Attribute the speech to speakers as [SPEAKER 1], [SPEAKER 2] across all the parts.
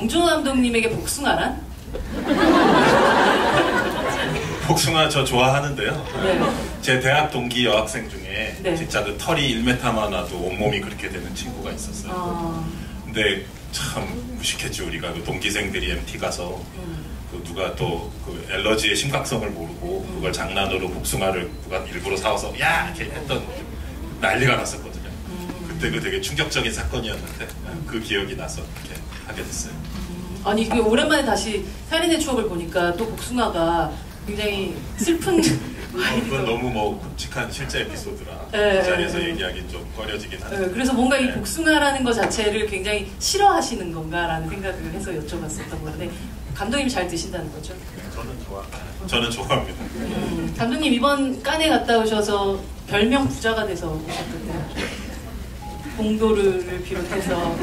[SPEAKER 1] 봉준호 감독님에게 복숭아란?
[SPEAKER 2] 복숭아 저 좋아하는데요.
[SPEAKER 1] 네.
[SPEAKER 2] 제 대학 동기 여학생 중에
[SPEAKER 1] 네.
[SPEAKER 2] 진짜 그 털이 1m만 와도 온몸이 그렇게 되는 친구가 있었어요. 근데 참 무식했지 우리가 그 동기생들이 MT 가서 그 누가 또 그 엘러지의 심각성을 모르고 그걸 장난으로 복숭아를 누가 일부러 사와서 야! 이렇게 했던 난리가 났었거든요. 그때 그 되게 충격적인 사건이었는데 그 기억이 나서 이렇게 하게 됐어요.
[SPEAKER 1] 아니 그 오랜만에 다시 살인의 추억을 보니까 또 복숭아가 굉장히 슬픈
[SPEAKER 2] 그건 너무 뭐 굵직한 실제 에피소드라
[SPEAKER 1] 네,
[SPEAKER 2] 그 자리에서
[SPEAKER 1] 네.
[SPEAKER 2] 얘기하기 좀 꺼려지긴 하는데
[SPEAKER 1] 그래서 뭔가 이
[SPEAKER 2] 네.
[SPEAKER 1] 복숭아라는 것 자체를 굉장히 싫어하시는 건가라는 생각을 해서 여쭤봤었던 건데 감독님이 잘 드신다는 거죠?
[SPEAKER 2] 저는 좋아합니다.
[SPEAKER 1] 감독님 이번 칸에 갔다 오셔서 별명 부자가 돼서 오셨던데요. 봉도르를 비롯해서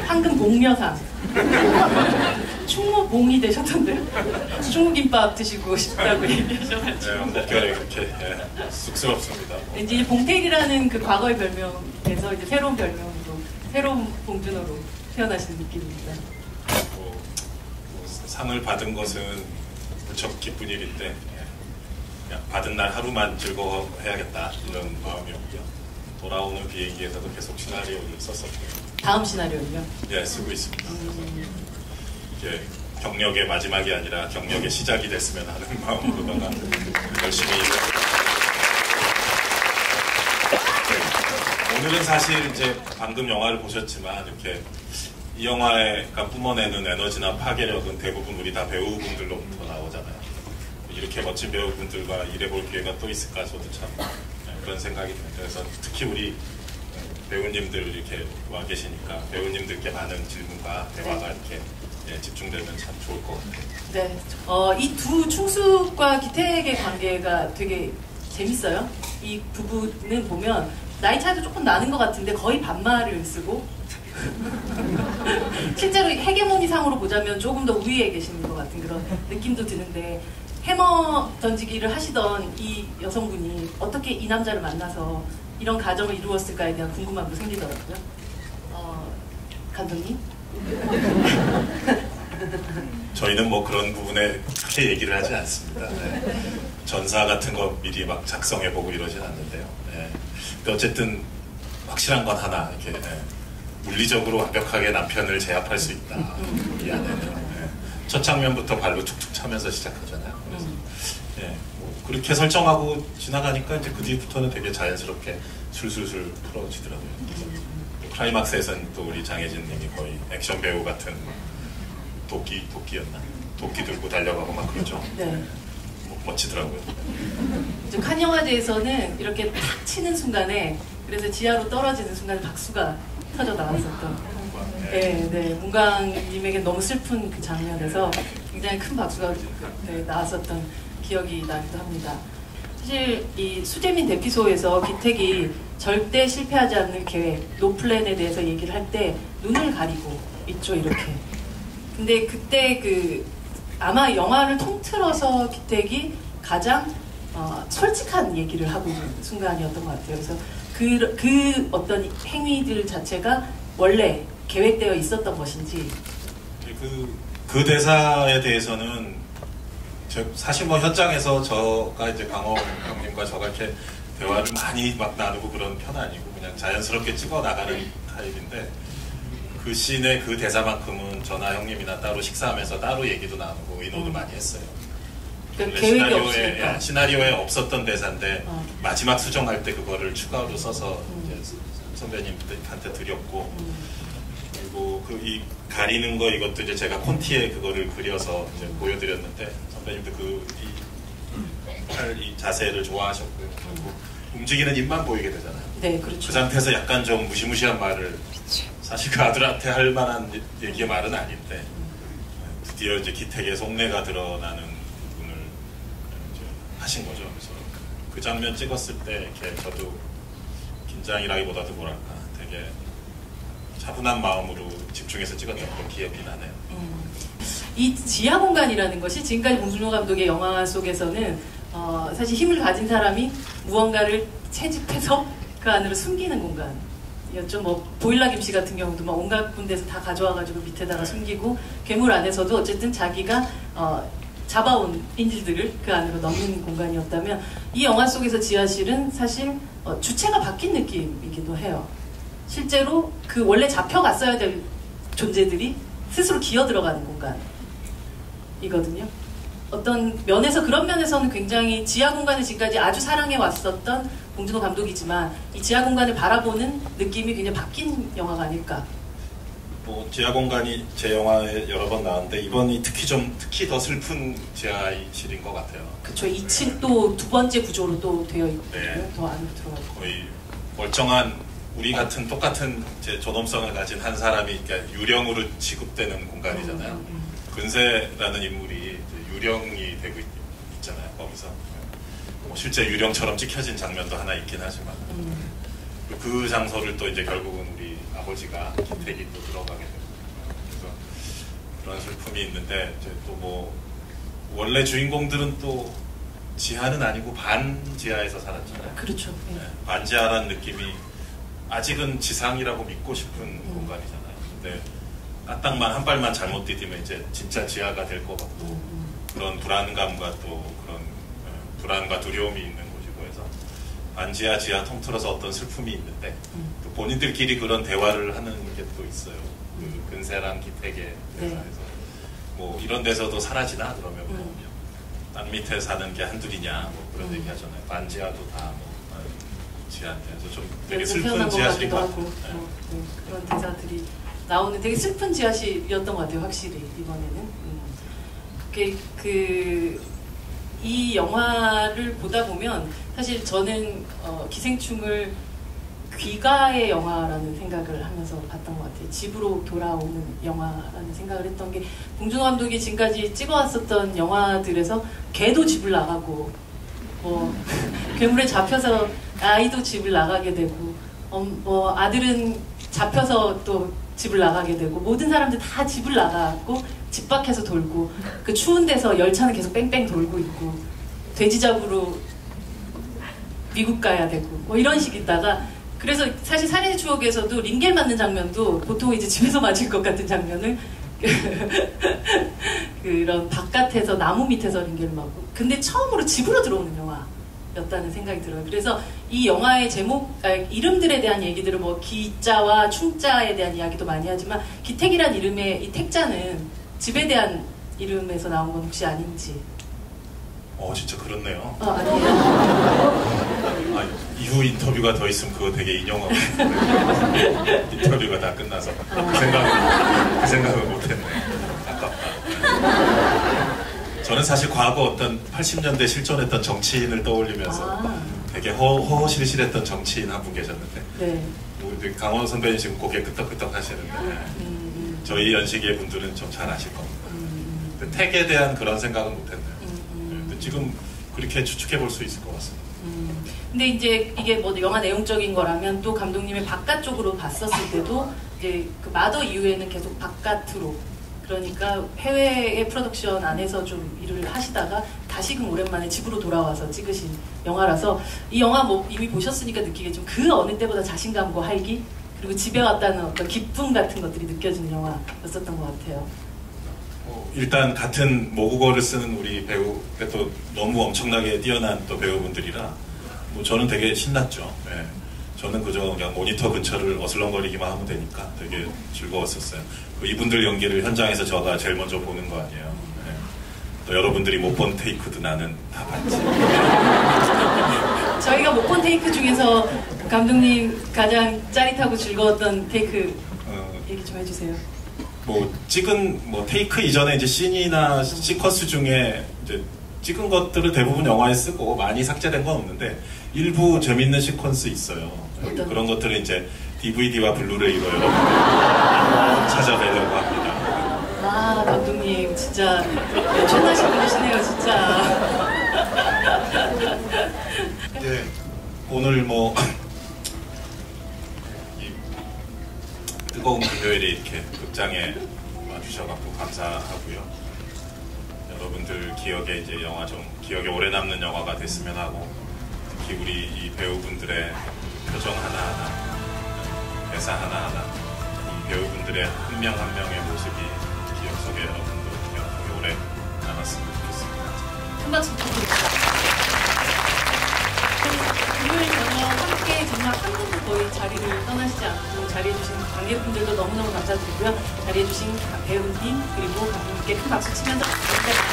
[SPEAKER 1] 황금 복려상 충무봉이 되셨던데요. 충무김밥 드시고 싶다고 얘기하셔가지고
[SPEAKER 2] 네, 목결에 이렇게 쑥스럽습니다.
[SPEAKER 1] 이제 봉태일이라는 그 과거의 별명에서 이제 새로운 별명으로 새로운 봉준호로 태어나시는 느낌입니다.
[SPEAKER 2] 뭐 상을 받은 것은 무척 기쁜 일인데 그냥 받은 날 하루만 즐거워해야겠다 이런 마음이었고요. 돌아오는 비행기에서도 계속 시나리오를 썼었고요.
[SPEAKER 1] 다음 시나리오는요?
[SPEAKER 2] 네, 쓰고 있습니다. 이게 경력의 마지막이 아니라 경력의 시작이 됐으면 하는 마음으로다가 열심히 오늘은 사실 이제 방금 영화를 보셨지만 이렇게 이 영화가 뿜어내는 에너지나 파괴력은 대부분 우리 다 배우분들로부터 나오잖아요. 이렇게 멋진 배우분들과 일해볼 기회가 또 있을까 저도 참 그런 생각이 듭니다. 그래서 특히 우리 배우님들 이렇게 와 계시니까 배우님들께 많은 질문과 대화가 이렇게 집중되면 참 좋을 것 같아요.
[SPEAKER 1] 네, 이 두 충숙과 기택의 관계가 되게 재밌어요. 이 부부는 보면 나이 차이도 조금 나는 것 같은데 거의 반말을 쓰고 실제로 헤게모니상으로 보자면 조금 더 우위에 계시는 것 같은 그런 느낌도 드는데 해머 던지기를 하시던 이 여성분이 어떻게 이 남자를 만나서 이런 가정을 이루었을까에 대한 궁금함도 생기더라고요. 감독님?
[SPEAKER 2] 저희는 뭐 그런 부분에 크게 얘기를 하지 않습니다. 네. 전사 같은 거 미리 막 작성해보고 이러진 않는데요. 네. 근데 어쨌든 확실한 건 하나 이렇게 물리적으로 완벽하게 남편을 제압할 수 있다. 이 안에는 첫 장면부터 발로 툭툭 차면서 시작하잖아요. 그래서 뭐 그렇게 설정하고 지나가니까 이제 그 뒤부터는 되게 자연스럽게 술술술 풀어지더라고요. 클라이막스에서는 또 우리 장혜진님이 거의 액션 배우 같은 도끼였나? 도끼 들고 달려가고 막 그러죠.
[SPEAKER 1] 네.
[SPEAKER 2] 멋지더라고요.
[SPEAKER 1] 칸 영화제에서는 이렇게 탁 치는 순간에 그래서 지하로 떨어지는 순간에 박수가 터져 나왔었던. 네, 문광님에게 너무 슬픈 그 장면에서 굉장히 큰 박수가 나왔었던 기억이 나기도 합니다. 사실 이 수재민 대피소에서 기택이 절대 실패하지 않을 계획, 노플랜에 대해서 얘기를 할 때 눈을 가리고 있죠, 이렇게. 근데 그때 아마 영화를 통틀어서 기택이 가장 솔직한 얘기를 하고 있는 순간이었던 것 같아요. 그래서 그 어떤 행위들 자체가 원래 계획되어 있었던 것인지.
[SPEAKER 2] 그 대사에 대해서는 사실 뭐 현장에서 저가 이제 강호 형님과 저가 이렇게 대화를 많이 막 나누고 그런 편 아니고 그냥 자연스럽게 찍어 나가는 타입인데 그 씬의 그 대사만큼은 저나 형님이나 따로 식사하면서 따로 얘기도 나누고 의논도 많이 했어요.
[SPEAKER 1] 그러니까 계획이 없으니까.
[SPEAKER 2] 시나리오에 없었던 대사인데 마지막 수정할 때 그거를 추가로 써서 이제 선배님한테 드렸고 그리고 이 가리는 거 이것도 이제 제가 콘티에 그거를 그려서 이제 보여드렸는데 선배님도 이 자세를 좋아하셨고요. 그리고 움직이는 입만 보이게 되잖아요.
[SPEAKER 1] 네, 그렇죠.
[SPEAKER 2] 그 상태에서 약간 좀 무시무시한 말을 사실 그 아들한테 할 만한 얘기의 말은 아닌데 드디어 이제 기택의 속내가 드러나는 부분을 이제 하신 거죠. 그래서 그 장면 찍었을 때 이렇게 저도 긴장이라기보다도 뭐랄까 되게 차분한 마음으로 집중해서 찍었던 그런 기억이 나네요.
[SPEAKER 1] 이 지하 공간이라는 것이 지금까지 봉준호 감독의 영화 속에서는 사실 힘을 가진 사람이 무언가를 채집해서 그 안으로 숨기는 공간 였죠. 뭐 보일러 김씨 같은 경우도 막 온갖 군데서 다 가져와가지고 밑에다가 숨기고 괴물 안에서도 어쨌든 자기가 잡아온 인질들을 그 안으로 넣는 공간이었다면 이 영화 속에서 지하실은 사실 주체가 바뀐 느낌이기도 해요. 실제로 그 원래 잡혀갔어야 될 존재들이 스스로 기어 들어가는 공간이거든요. 어떤 면에서 그런 면에서는 굉장히 지하 공간을 지금까지 아주 사랑해 왔었던 봉준호 감독이지만 이 지하 공간을 바라보는 느낌이 굉장히 바뀐 영화가 아닐까.
[SPEAKER 2] 뭐 지하 공간이 제 영화에 여러 번 나왔는데 이번이 특히 더 슬픈 지하실인 것 같아요.
[SPEAKER 1] 그렇죠. 2층 또 두 번째 구조로 또 되어 있고
[SPEAKER 2] 네.
[SPEAKER 1] 더 안으로 들어가고
[SPEAKER 2] 거의 멀쩡한 우리 같은 똑같은 이제 존엄성을 가진 한 사람이 그러니까 유령으로 취급되는 공간이잖아요. 근세라는 인물이 이제 유령이 되고 있잖아요. 거기서 뭐 실제 유령처럼 찍혀진 장면도 하나 있긴 하지만 그 장소를 또 이제 결국은 우리 아버지가 기택이 또 들어가게 되고 그래서 그런 슬픔이 있는데 이제 또 뭐 원래 주인공들은 또 지하는 아니고 반지하에서 살았잖아요.
[SPEAKER 1] 그렇죠. 네.
[SPEAKER 2] 반지하라는 느낌이 아직은 지상이라고 믿고 싶은 공간이잖아요. 근데 까딱만 한 발만 잘못 디디면 이제 진짜 지하가 될 것 같고 그런 불안감과 또 그런 불안과 두려움이 있는 곳이고 해서 반지하 지하 통틀어서 어떤 슬픔이 있는데 또 본인들끼리 그런 대화를 하는 게 또 있어요. 그 근세랑 기택의 대화에서 뭐 이런 데서도 사라지나 그러면 땅 밑에 사는 게 한둘이냐 뭐 그런 얘기 하잖아요. 반지하도 다 뭐 지하인데 그래서 좀 되게 슬픈 지하실인 것 같고
[SPEAKER 1] 그런 대사들이 나오는 되게 슬픈 지하실이었던 것 같아요. 확실히 이번에는 이 영화를 보다 보면 사실 저는 기생충을 귀가의 영화라는 생각을 하면서 봤던 것 같아요. 집으로 돌아오는 영화라는 생각을 했던 게 봉준호 감독이 지금까지 찍어왔었던 영화들에서 개도 집을 나가고 뭐 괴물에 잡혀서 아이도 집을 나가게 되고 뭐 아들은 잡혀서 또 집을 나가게 되고 모든 사람들 다 집을 나가고 집 밖에서 돌고 그 추운 데서 열차는 계속 뺑뺑 돌고 있고 돼지 잡으러 미국 가야 되고 뭐 이런 식이다가 그래서 사실 살인의 추억에서도 링겔 맞는 장면도 보통 이제 집에서 맞을 것 같은 장면을 그런 바깥에서 나무 밑에서 링겔을 맞고 근데 처음으로 집으로 들어오는 영화였다는 생각이 들어요. 그래서 이 영화의 제목, 이름들에 대한 얘기들을 뭐 기자와 충자에 대한 이야기도 많이 하지만 기택이란 이름의 이 택자는 집에 대한 이름에서 나온 건 혹시 아닌지.
[SPEAKER 2] 진짜 그렇네요.
[SPEAKER 1] 아니에요?
[SPEAKER 2] 이후 인터뷰가 더 있으면 그거 되게 인용하고 싶은데 인터뷰가 다 끝나서 그 생각을 못했네. 아깝다. 저는 사실 과거 어떤 80년대 실존했던 정치인을 떠올리면서 되게 허허실실했던 정치인 한 분 계셨는데
[SPEAKER 1] 네.
[SPEAKER 2] 우리 강원 선배님 지금 고개 끄덕끄덕 하시는데 저희 연식의 분들은 좀 잘 아실 겁니다. 택에 대한 그런 생각은 못했네요. 지금 그렇게 추측해 볼 수 있을 것 같습니다.
[SPEAKER 1] 근데 이제 이게 뭐 영화 내용적인 거라면 또 감독님의 바깥쪽으로 봤었을 때도 이제 그 마더 이후에는 계속 바깥으로 그러니까 해외의 프로덕션 안에서 좀 일을 하시다가 다시금 오랜만에 집으로 돌아와서 찍으신 영화라서 이 영화 뭐 이미 보셨으니까 느끼겠지만 그 어느 때보다 자신감과 활기 그리고 집에 왔다는 어떤 기쁨 같은 것들이 느껴지는 영화였었던 것 같아요.
[SPEAKER 2] 일단 같은 모국어를 쓰는 우리 배우, 또 너무 엄청나게 뛰어난 또 배우분들이라 뭐 저는 되게 신났죠. 네. 저는 그저 그냥 모니터 근처를 어슬렁거리기만 하면 되니까 되게 즐거웠었어요. 이분들 연기를 현장에서 제가 제일 먼저 보는 거 아니에요. 네. 또 여러분들이 못 본 테이크도 나는 다 봤지.
[SPEAKER 1] 저희가 못 본 테이크 중에서 감독님 가장 짜릿하고 즐거웠던 테이크 얘기 좀 해주세요.
[SPEAKER 2] 뭐 찍은 뭐 테이크 이전에 이제 씬이나 시퀀스 중에 이제 찍은 것들을 대부분 영화에 쓰고 많이 삭제된 건 없는데 일부 재밌는 시퀀스 있어요. 그런 것들을 이제 DVD와 블루레이로 여러분 찾아뵈려고 합니다.
[SPEAKER 1] 감독님 진짜 엄청나신 분이시네요, 진짜.
[SPEAKER 2] 네, 오늘 뭐 뜨거운 금요일에 이렇게 극장에 와주셔서 감사하고요. 여러분들 기억에 이제 영화 좀 기억에 오래 남는 영화가 됐으면 하고 특히 우리 이 배우분들의 표정 하나하나 대사 하나하나 이 배우분들의 한 명 한 명의 모습이 기억 속에 여러분들 오래 남았으면 좋겠습니다.
[SPEAKER 1] 큰 박수 부탁드립니다. 오늘 저녁 함께 정말 한 분도 거의 자리를 떠나시지 않고 자리해주신 관객분들도 너무너무 감사드리고요. 자리해주신 배우님 그리고 감독님께 큰 박수 치면서 감사드립니다.